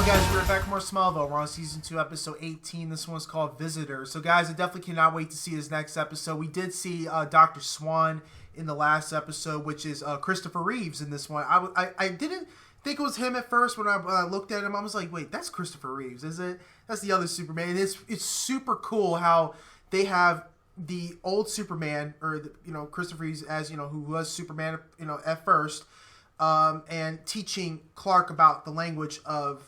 Hello guys, we're back for more Smallville. We're on season 2, episode 18. This one's called Visitor. So guys, I definitely cannot wait to see this next episode. We did see Dr. Swan in the last episode, which is Christopher Reeves in this one. I didn't think it was him at first when I looked at him. I was like, wait, that's Christopher Reeves, is it? That's the other Superman. And it's super cool how they have the old Superman, or Christopher Reeves as who was Superman at first, and teaching Clark about the language of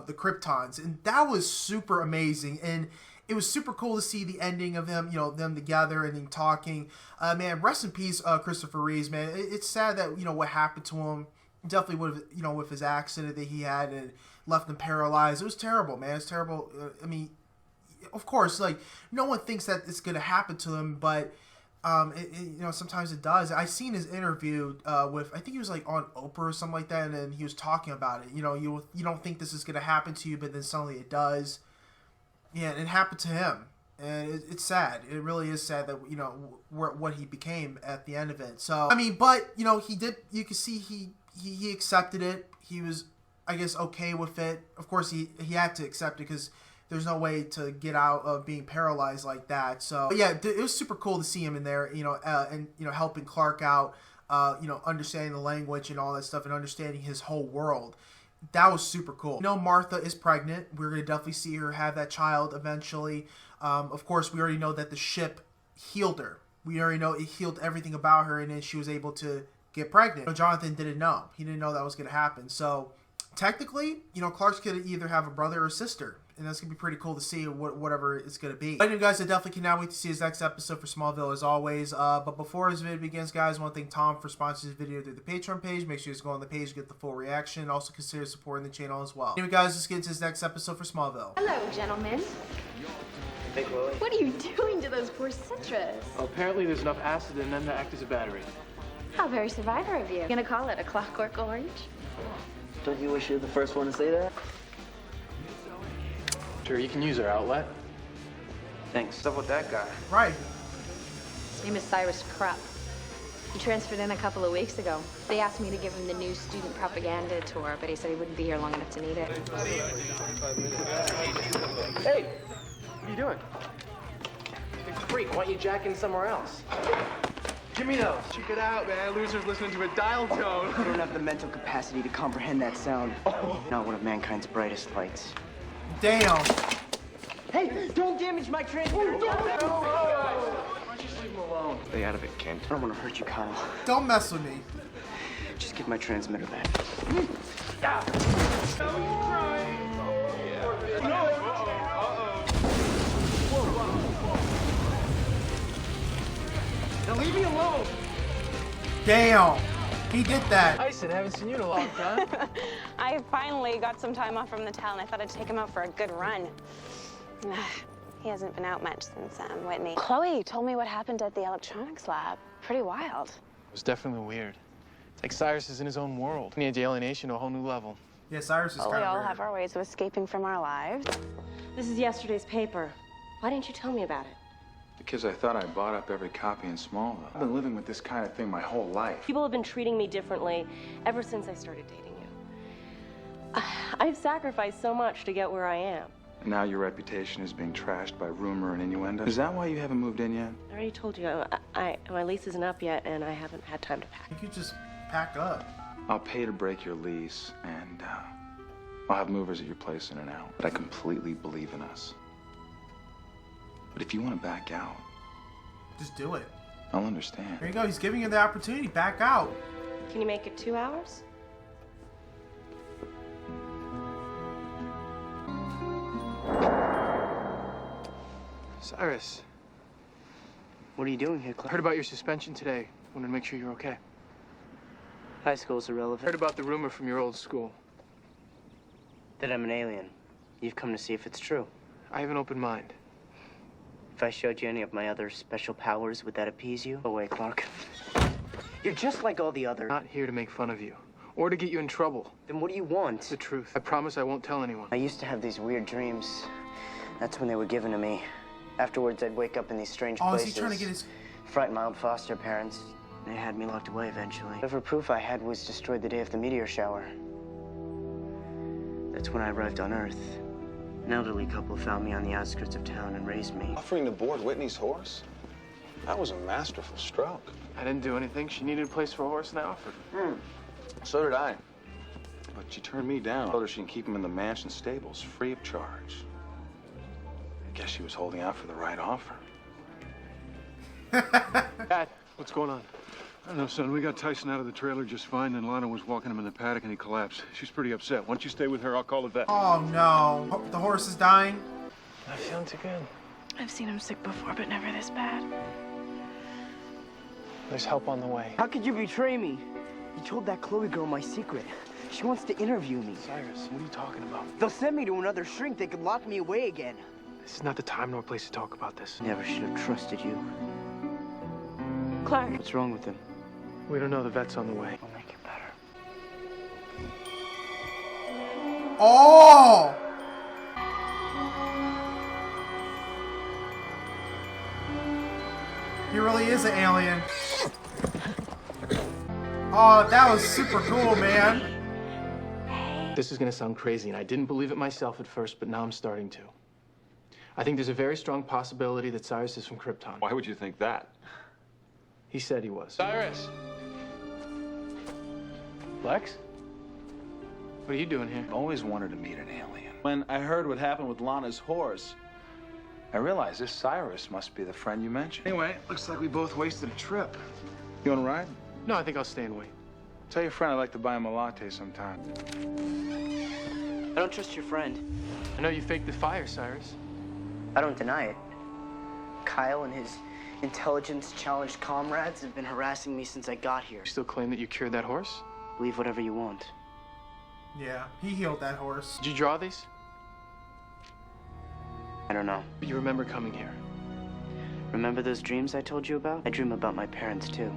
the Kryptons, and that was super amazing. And it was super cool to see the ending of them, them together and then talking. Man, rest in peace, Christopher Reeves. Man, it's sad that what happened to him. Definitely would have, with his accident that he had and left him paralyzed. It was terrible, man. It's terrible. I mean, of course, like, no one thinks that it's gonna happen to him, but sometimes it does. I seen his interview with, I think he was like on Oprah or something like that, and then he was talking about it. You don't think this is gonna happen to you, but then suddenly it does. Yeah, and it happened to him, and it's sad. It really is sad that what he became at the end of it. So I mean, but he did. You can see he accepted it. He was, I guess, okay with it. Of course, he had to accept it because there's no way to get out of being paralyzed like that. So but yeah, it was super cool to see him in there, and helping Clark out, understanding the language and all that stuff, and understanding his whole world. That was super cool. Martha is pregnant. We're gonna definitely see her have that child eventually. Of course, we already know that the ship healed her. We already know it healed everything about her, and then she was able to get pregnant. Jonathan didn't know. He didn't know that was gonna happen. So technically, Clark's gonna either have a brother or a sister. And that's going to be pretty cool to see whatever it's going to be. But anyway, guys, I definitely cannot wait to see his next episode for Smallville as always. But before this video begins, guys, I want to thank Tom for sponsoring this video through the Patreon page. Make sure you just go on the page to get the full reaction. Also consider supporting the channel as well. Anyway, guys, let's get into this next episode for Smallville. Hello, gentlemen. Hey, Chloe. What are you doing to those poor citrus? Well, apparently there's enough acid in them to act as a battery. How very survivor of you. Gonna call it a clockwork orange? Don't you wish you were the first one to say that? Sure, you can use our outlet. Thanks. What's up with that guy? Right. His name is Cyrus Krupp. He transferred in a couple of weeks ago. They asked me to give him the new student propaganda tour, but he said he wouldn't be here long enough to need it. Hey, what are you doing? You freak, why don't you jack in somewhere else? Give me those. Check it out, man. Loser's listening to a dial tone. You don't have the mental capacity to comprehend that sound. Not one of mankind's brightest lights. Damn. Hey, don't damage my transmitter! Why don't you just leave him alone? Stay out of it, Kent. I don't want to hurt you, Kyle. Don't mess with me. Just give my transmitter back. Now leave me alone. Damn. He did that. Tyson, haven't seen you in a long time. I finally got some time off from the town. I thought I'd take him out for a good run. He hasn't been out much since Whitney. Chloe told me what happened at the electronics lab. Pretty wild. It was definitely weird. It's like Cyrus is in his own world. He needs alienation to a whole new level. Yeah, Cyrus is Well, kind we of all weird. have our ways of escaping from our lives. This is yesterday's paper. Why didn't you tell me about it? Because I thought I bought up every copy in Smallville. I've been living with this kind of thing my whole life. People have been treating me differently ever since I started dating you. I've sacrificed so much to get where I am. And now your reputation is being trashed by rumor and innuendo. Is that why you haven't moved in yet? I already told you, my lease isn't up yet, and I haven't had time to pack. You could just pack up. I'll pay to break your lease, and I'll have movers at your place in and out. But I completely believe in us. But if you want to back out, Just do it. I'll understand. There you go. He's giving you the opportunity. Back out. Can you make it 2 hours? Cyrus, What are you doing here, I Clark? heard about your suspension today. Wanted to make sure you're okay. High school's irrelevant. Heard about the rumor from your old school. That I'm an alien. You've come to see if it's true. I have an open mind. If I showed you any of my other special powers, would that appease you? Go away, Clark. You're just like all the others. Not here to make fun of you, or to get you in trouble. Then what do you want? The truth. I promise I won't tell anyone. I used to have these weird dreams. That's when they were given to me. Afterwards, I'd wake up in these strange Oh, places. is he trying to get his... Frighten my old foster parents. They had me locked away eventually. Whatever proof I had was destroyed the day of the meteor shower. That's when I arrived on Earth. An elderly couple found me on the outskirts of town and raised me. Offering to board Whitney's horse? That was a masterful stroke. I didn't do anything. She needed a place for a horse and I offered. So did I. But she turned me down. Told her she can keep him in the mansion stables, free of charge. I guess she was holding out for the right offer. Dad, what's going on? I don't know, son. We got Tyson out of the trailer just fine, and Lana was walking him in the paddock, and he collapsed. She's pretty upset. Why don't you stay with her? I'll call the vet. Oh no, the horse is dying. Not feeling too good. I've seen him sick before, but never this bad. There's help on the way. How could you betray me? You told that Chloe girl my secret. She wants to interview me. Cyrus, what are you talking about? They'll send me to another shrink. They could lock me away again. This is not the time nor place to talk about this. Never should have trusted you. Clark. What's wrong with him? We don't know. The vet's on the way. I'll make it better. Oh! He really is an alien. Oh, that was super cool, man. This is gonna sound crazy, and I didn't believe it myself at first, but now I'm starting to. I think there's a very strong possibility that Cyrus is from Krypton. Why would you think that? He said he was. Cyrus! Lex? What are you doing here? I always wanted to meet an alien. When I heard what happened with Lana's horse, I realized this Cyrus must be the friend you mentioned. Anyway, looks like we both wasted a trip. You want to ride? No, I think I'll stay and wait. Tell your friend I'd like to buy him a latte sometime. I don't trust your friend. I know you faked the fire, Cyrus. I don't deny it. Kyle and his intelligence-challenged comrades have been harassing me since I got here. You still claim that you cured that horse? Believe whatever you want. Yeah, he healed that horse. Did you draw these? I don't know. But you remember coming here. Remember those dreams I told you about? I dream about my parents, too.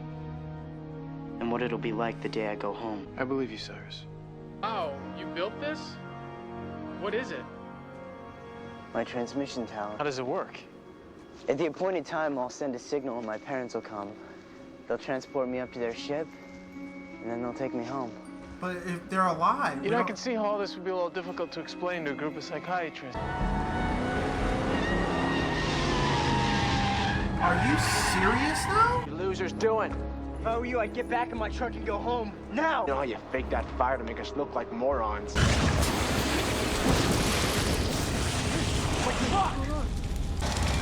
And what it'll be like the day I go home. I believe you, Cyrus. Oh, you built this? What is it? My transmission tower. How does it work? At the appointed time, I'll send a signal and my parents will come. They'll transport me up to their ship, and then they'll take me home. But if they're alive, You know, I can see how all this would be a little difficult to explain to a group of psychiatrists. Are you serious now? You losers doing? If I were you, I'd get back in my truck and go home. Now! You know how you faked that fire to make us look like morons. What the fuck?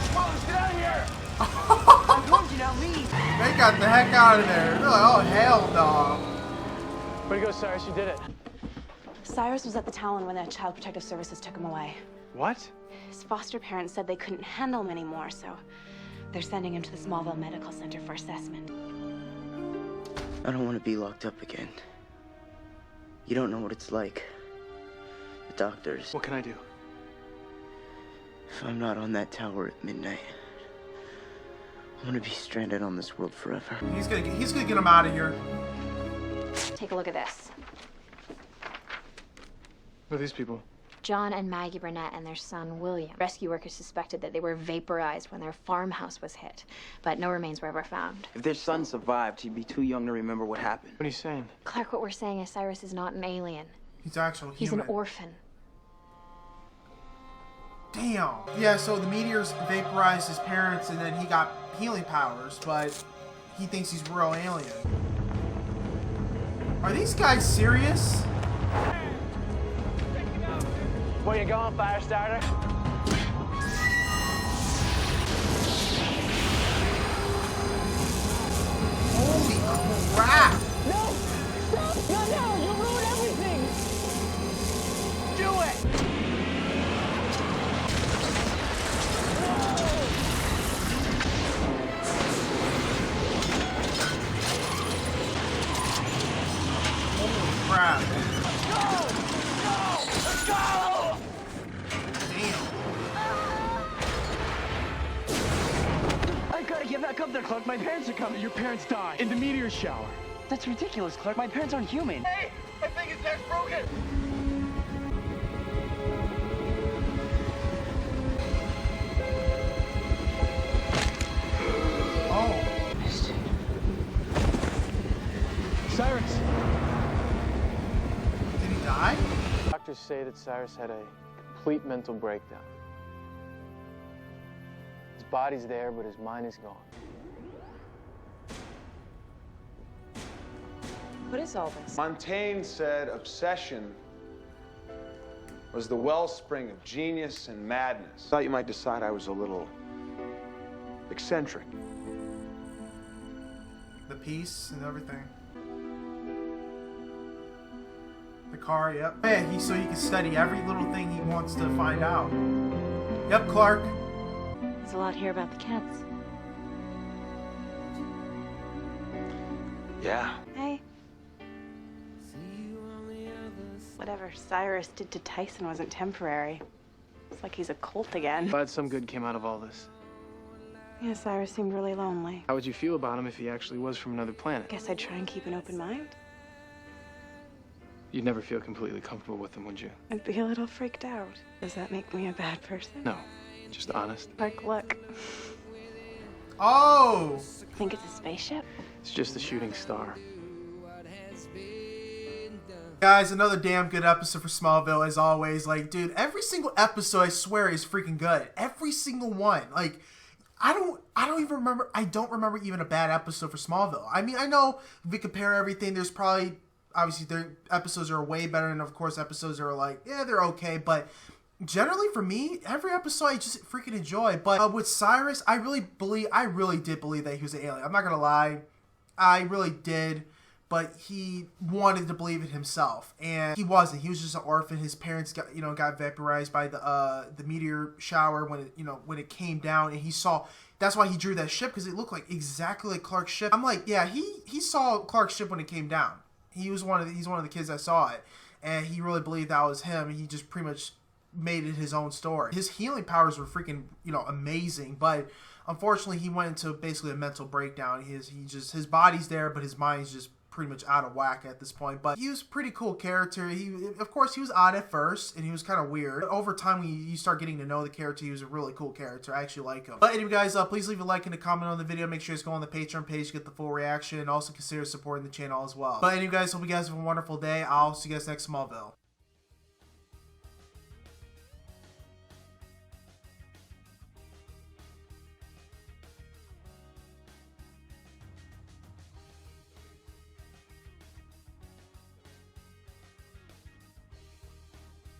Smallville, get out of here! I told you, now leave! They got the heck out of there. They're like, oh, hell no. Where'd you go, Cyrus? You did it. Cyrus was at the Talon when the Child Protective Services took him away. What? His foster parents said they couldn't handle him anymore, so they're sending him to the Smallville Medical Center for assessment. I don't want to be locked up again. You don't know what it's like. The doctors. What can I do? If I'm not on that tower at midnight, I'm gonna be stranded on this world forever. He's gonna get him out of here. Take a look at this. Who are these people? John and Maggie Burnett and their son, William. Rescue workers suspected that they were vaporized when their farmhouse was hit, but no remains were ever found. If their son survived, he'd be too young to remember what happened. What are you saying? Clark, what we're saying is Cyrus is not an alien. He's actual He's human. an orphan. Damn. Yeah, so the meteors vaporized his parents and then he got healing powers, but he thinks he's a real alien. Are these guys serious? Where you going, fire starter? Holy crap! No! Stop! Not now! You'll ruin everything! Do it! Holy crap. Let's go! Damn. I gotta get back up there, Clark. My parents are coming. Your parents died in the meteor shower. That's ridiculous, Clark. My parents aren't human. Hey! I think his neck's broken! Oh. Cyrus! Did he die? doctors say that Cyrus had a complete mental breakdown. His body's there, but his mind is gone. What is all this? Montaigne said obsession was the wellspring of genius and madness. Thought you might decide I was a little eccentric. The piece and everything. The car, yep. Yeah, so he can study every little thing he wants to find out. Yep, Clark. There's a lot here about the cats. Yeah. Hey. Whatever Cyrus did to Tyson wasn't temporary. It's like he's a cult again. Glad some good came out of all this. Yeah, Cyrus seemed really lonely. How would you feel about him if he actually was from another planet? Guess I'd try and keep an open mind. You'd never feel completely comfortable with him, would you? I'd be a little freaked out. Does that make me a bad person? No, just honest. Like, look. Oh! Think it's a spaceship? It's just a shooting star. Guys, another damn good episode for Smallville as always. Like, dude, every single episode I swear is freaking good. Every single one. Like, I don't remember even a bad episode for Smallville. I mean, I know if we compare everything, there's probably obviously their episodes are way better, and of course episodes are like, yeah, they're okay, but generally for me, every episode I just freaking enjoy. But with Cyrus, I really did believe that he was an alien. I'm not gonna lie, I really did. But he wanted to believe it himself, and he wasn't. He was just an orphan. His parents got vaporized by the meteor shower when it came down, and he saw. That's why he drew that ship, because it looked like exactly like Clark's ship. I'm like, yeah, he saw Clark's ship when it came down. He's one of the kids that saw it, and he really believed that was him. And he just pretty much made it his own story. His healing powers were freaking amazing, but unfortunately he went into basically a mental breakdown. His body's there, but his mind's just pretty much out of whack at this point. But he was a pretty cool character. Of course he was odd at first, and he was kind of weird. But over time, when you start getting to know the character, he was a really cool character. I actually like him. But anyway, guys, please leave a like and a comment on the video. Make sure you guys go on the Patreon page to get the full reaction, and also consider supporting the channel as well. But anyway, guys, hope you guys have a wonderful day. I'll see you guys next Smallville.